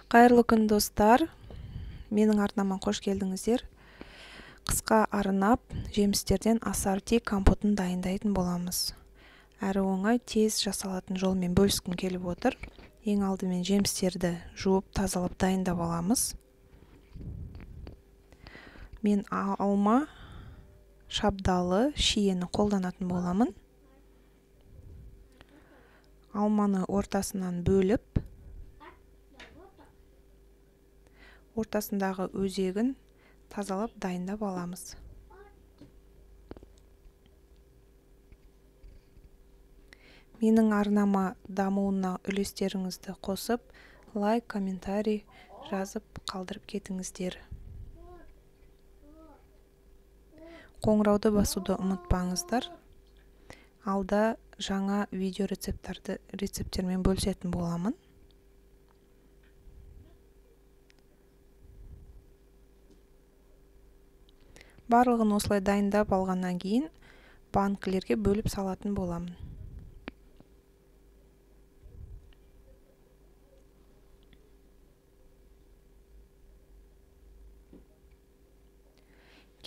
Қайырлы күн достар, менің арнама қош келдіңіздер. Қысқа арнап, жемістерден ассорти компотын дайындайтын боламыз. Әрі оңай, тез жасалатын жолмен бөліскім келіп отыр. Ең алдымен жемістерді жуып, тазалап дайындап аламыз. Мен алма, шабдалы, шиені қолданатын боламын. Алманы ортасынан бөліп, ортасындағы өзегін тазалап дайындап аламыз. Менің арнама дамуына үлестеріңізді қосып, лайк, комментарий жазып қалдырып кетіңіздер. Қоңырауды басуды ұмытпаңыздар. Алда жаңа видео рецепттермен бөлісетін боламын. Барлығын осылай дайындап алғаннан кейін банкілерге бөліп салатын боламын.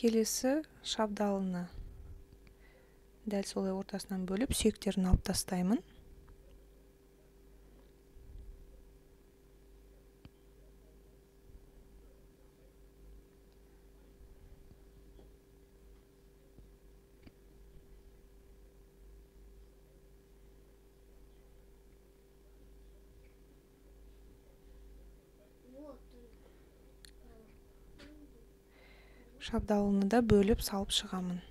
Келесі шабдалыны дәл солай ортасынан бөліп, сүйектерін алып тастаймын. Шабдалыны да бөліп салып шығамын.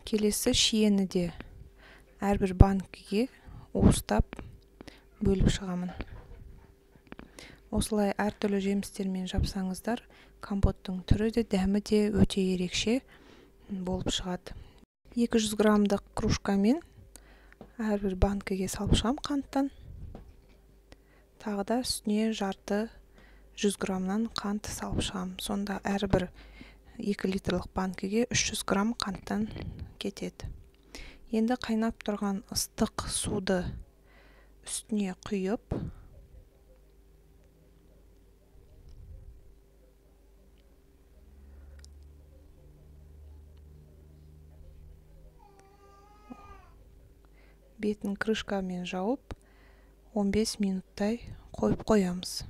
Келесі шиені де әрбір банкіге уыстап бөліп шығамын. Осылай әртүрлі жемістермен жапсаңыздар, компоттың түрі де, дәмі де өте ерекше болып шығады. 200 граммдық кружкамен әрбір банкіге салып шығам қанттан. Тағы да үстіне жарты 100 граммнан қант салып шығам. Сонда әрбір 2 литрлік банкіге 300 грамм қанттан кетеді. Енді қайнап тұрған ыстық суды үстіне құйып, бетін крышкамен жауып, 15 минуттай қойып қоямыз.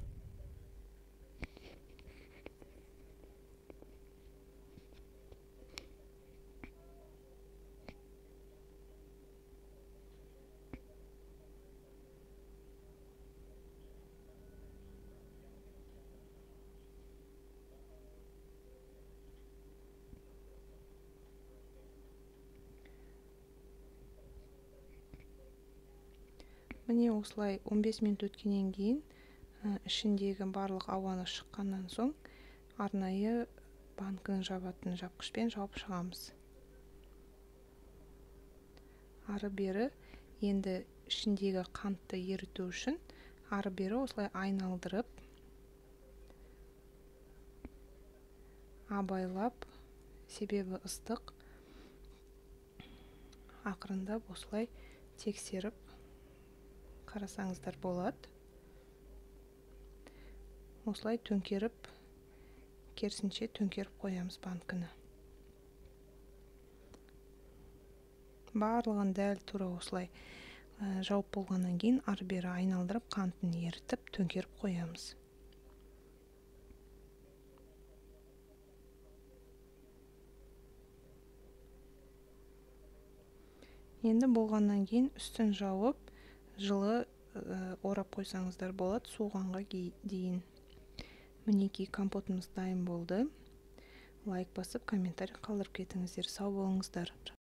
Міне осылай 15 минут өткеннен кейін ішіндегі барлық ауаны шыққаннан соң арнайы банкіні жабатын жапқышпен жауып шығамыз. Ары бері енді ішіндегі қантты еріту үшін ары бері осылай айналдырып, абайлап, себебі ыстық, ақырындап осылай тексеріп қарасаңыздар болады. Осылай төңкеріп, керісінше төңкеріп қоямыз банкіні. Барлығын дәл тура осылай жауып болғаннан кейін ары бері айналдырып, қантын ерітіп, төңкеріп қоямыз. Енді болғаннан кейін үстін жауып, жылы орап қойсаңыздар болады, суығанға дейін. Мінекей компотымыз дайын болды. Лайк басып, комментарий қалдырып кетіңіздер. Сау болыңыздар.